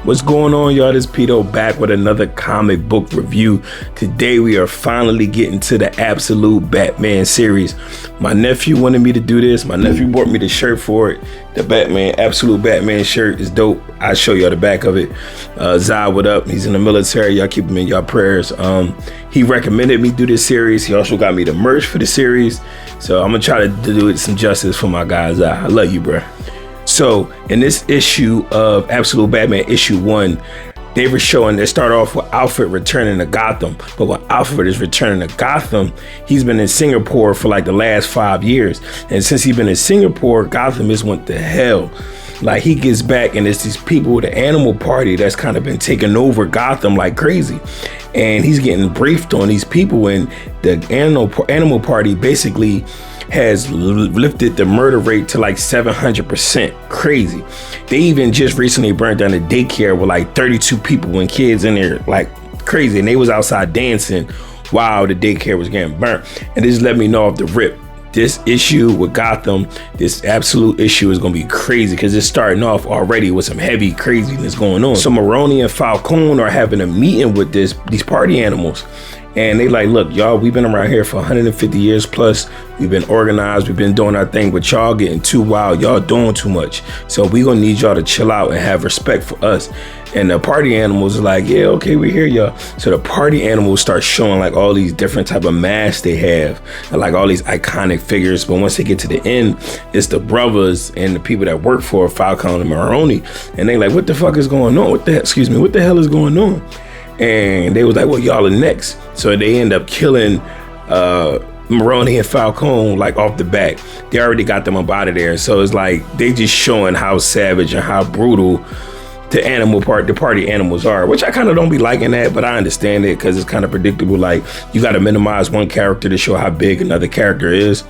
What's going on, y'all? This Pito back with another comic book review. Today we are finally getting to the Absolute Batman series. My nephew wanted me to do this. My nephew bought me the shirt for it. The Absolute Batman shirt is dope. I'll show y'all the back of it. Zai, what up? He's in the military. Y'all keep him in y'all prayers. He recommended me do this series. He also got me the merch for the series. So I'm gonna try to do it some justice for my guy Zai. I love you, bro. So in this issue of Absolute Batman issue 1, they were showing, they start off with Alfred returning to Gotham. But when Alfred is returning to Gotham, he's been in Singapore for like the last 5 years. And since he's been in Singapore, Gotham just went to hell. Like, he gets back and it's these people, the animal party that's kind of been taking over Gotham like crazy. And he's getting briefed on these people, and the animal party basically has lifted the murder rate to like 700%. Crazy. They even just recently burned down a daycare with like 32 people and kids in there, like crazy. And they was outside dancing while the daycare was getting burnt. And this let me know off the rip, this issue with Gotham, this Absolute issue is gonna be crazy because it's starting off already with some heavy craziness going on. So Maroni and Falcone are having a meeting with these party animals. And they like, look, y'all, we've been around here for 150 years plus. We've been organized. We've been doing our thing, but y'all getting too wild. Y'all doing too much. So we gonna need y'all to chill out and have respect for us. And the party animals are like, yeah, okay, we hear y'all. So the party animals start showing like all these different type of masks they have, and like all these iconic figures. But once they get to the end, it's the brothers and the people that work for Falcone and Maroni. And they like, what the fuck is going on? What the hell is going on? And they was like, well, y'all are next. So they end up killing Maroni and Falcone like off the bat. They already got them up out of there. So it's like they just showing how savage and how brutal the party animals are, which I kind of don't be liking that, but I understand it because it's kind of predictable. Like, you got to minimize one character to show how big another character is.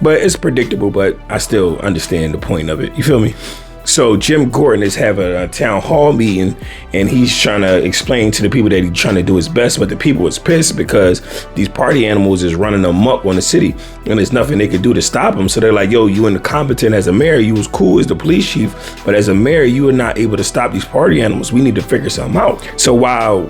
But it's predictable, but I still understand the point of it. You feel me? So Jim Gordon is having a town hall meeting, and he's trying to explain to the people that he's trying to do his best, but the people is pissed because these party animals is running amok on the city, and there's nothing they could do to stop them. So they're like, yo, you incompetent as a mayor. You was cool as the police chief, but as a mayor, you are not able to stop these party animals. We need to figure something out. So while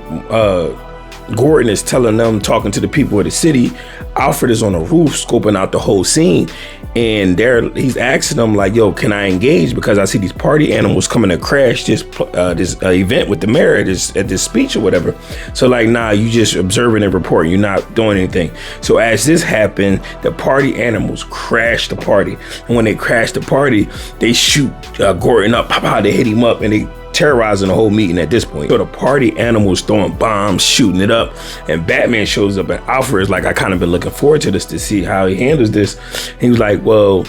Gordon is telling them, talking to the people of the city, Alfred is on the roof scoping out the whole scene, and he's asking them like, yo, can I engage, because I see these party animals coming to crash this event with the mayor at this speech or whatever. So like, nah, you just observing and reporting, you're not doing anything. So as this happened, the party animals crash the party, and when they crash the party, they shoot Gordon up, they hit him up, and they terrorizing the whole meeting at this point. So the party animals throwing bombs, shooting it up, and Batman shows up, and Alfred is like, I kind of been looking forward to this to see how he handles this. And he was like, well,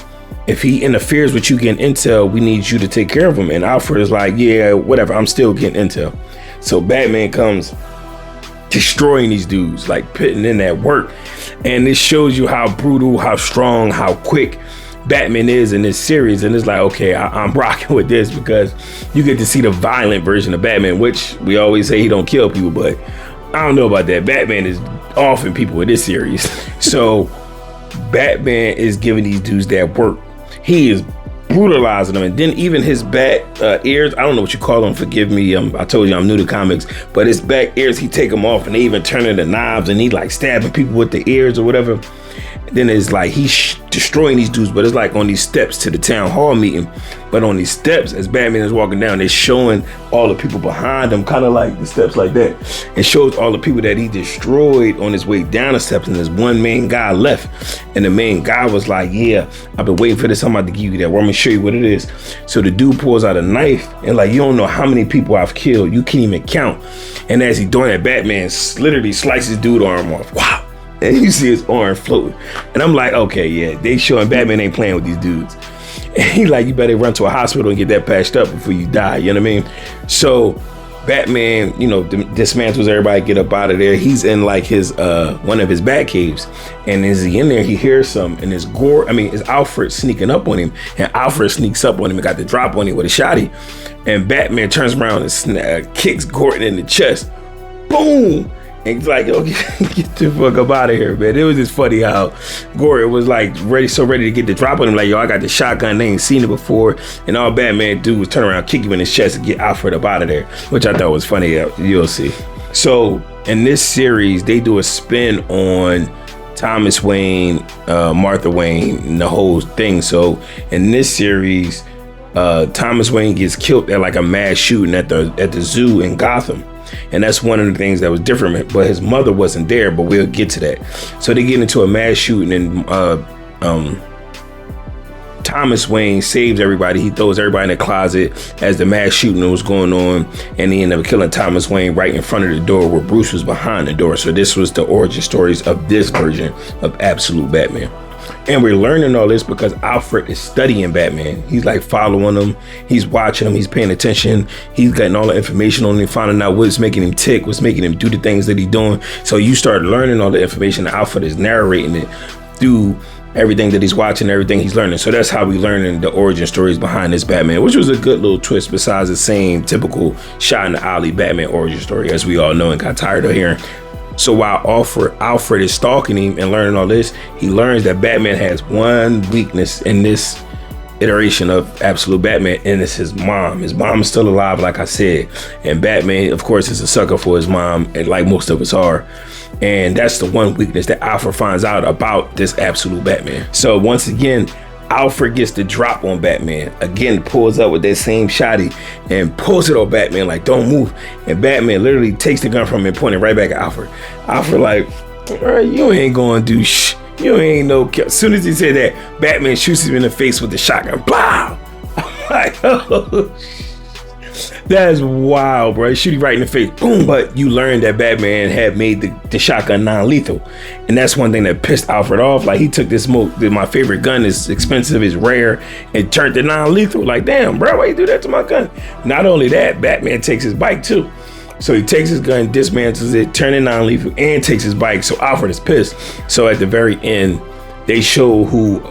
if he interferes with you getting intel, we need you to take care of him. And Alfred is like, yeah, whatever, I'm still getting intel. So Batman comes destroying these dudes, like putting in that work. And this shows you how brutal, how strong, how quick Batman is in this series. And it's like, okay, I'm rocking with this because you get to see the violent version of Batman, which we always say he don't kill people, but I don't know about that. Batman is offing people in this series. So Batman is giving these dudes that work. He is brutalizing them, and then even his back ears, I don't know what you call them, forgive me, I told you I'm new to comics, but his back ears, he take them off and they even turn into knives, and he like stabbing people with the ears or whatever. Then it's like he's destroying these dudes, but it's like on these steps to the town hall meeting. But on these steps, as Batman is walking down, they're showing all the people behind him, kind of like the steps like that. It shows all the people that he destroyed on his way down the steps, and there's one main guy left. And the main guy was like, yeah, I've been waiting for this. I'm about to give you that. Well, I'm gonna show you what it is. So the dude pulls out a knife, and like, you don't know how many people I've killed. You can't even count. And as he's doing that, Batman literally slices dude's arm off. Wow. And you see his arm floating. And I'm like, okay, yeah, they showing Batman ain't playing with these dudes. And he like, you better run to a hospital and get that patched up before you die, you know what I mean? So Batman, you know, dismantles everybody, get up out of there. He's in like his one of his bat caves. And as he in there, he hears something, and it's Alfred sneaking up on him. And Alfred sneaks up on him and got the drop on him with a shotty. And Batman turns around and kicks Gordon in the chest. Boom! And he's like, yo, get the fuck up out of here, man. It was just funny how Gordon was like ready to get the drop on him. Like, yo, I got the shotgun. They ain't seen it before. And all Batman do was turn around, kick him in his chest, and get Alfred up out of there, which I thought was funny. You'll see. So in this series, they do a spin on Thomas Wayne, Martha Wayne, and the whole thing. So in this series, Thomas Wayne gets killed at like a mass shooting at the zoo in Gotham. And that's one of the things that was different, but his mother wasn't there, but we'll get to that. So they get into a mass shooting, and Thomas Wayne saves everybody. He throws everybody in the closet as the mass shooting was going on, and he ended up killing Thomas Wayne right in front of the door where Bruce was behind the door. So this was the origin stories of this version of Absolute Batman. And we're learning all this because Alfred is studying Batman. He's like following him. He's watching him. He's paying attention. He's getting all the information on him, finding out what's making him tick, what's making him do the things that he's doing. So you start learning all the information. Alfred is narrating it through everything that he's watching, everything he's learning. So that's how we learning the origin stories behind this Batman, which was a good little twist besides the same typical shot in the alley Batman origin story, as we all know and got tired of hearing. So while Alfred is stalking him and learning all this, he learns that Batman has one weakness in this iteration of Absolute Batman, and it's his mom. His mom is still alive, like I said. And Batman, of course, is a sucker for his mom, and like most of us are. And that's the one weakness that Alfred finds out about this Absolute Batman. So once again, Alfred gets the drop on Batman. Again, pulls up with that same shotty and pulls it on Batman like, don't move. And Batman literally takes the gun from him and points it right back at Alfred. Alfred like, all right, you ain't gonna do you ain't no. As soon as he said that, Batman shoots him in the face with the shotgun. Blah! I'm like, oh, that is wild, bro. Shoot you right in the face. Boom. But you learned that Batman had made the shotgun non-lethal. And that's one thing that pissed Alfred off. Like, he took this my favorite gun is expensive, is rare, and turned it non-lethal. Like, damn, bro, why you do that to my gun? Not only that, Batman takes his bike too. So he takes his gun, dismantles it, turns it non-lethal, and takes his bike. So Alfred is pissed. So at the very end, they show who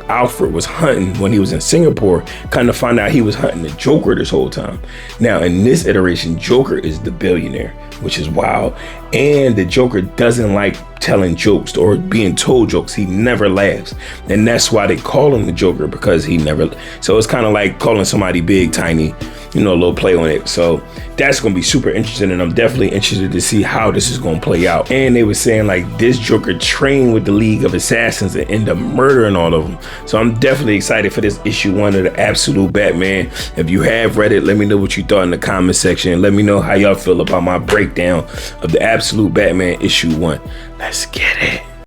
Alfred was hunting when he was in Singapore. Kind of find out he was hunting the Joker this whole time. Now in this iteration, Joker is the billionaire, which is wild. And the Joker doesn't like telling jokes or being told jokes. He never laughs. And that's why they call him the Joker, because he never. So it's kind of like calling somebody big, tiny, a little play on it. So that's going to be super interesting. And I'm definitely interested to see how this is going to play out. And they were saying like this Joker trained with the League of Assassins and ended up murdering all of them. So I'm definitely excited for this issue 1 of the Absolute Batman. If you have read it, let me know what you thought in the comment section. Let me know how y'all feel about my breakdown of the Absolute Batman issue 1. Let's get it.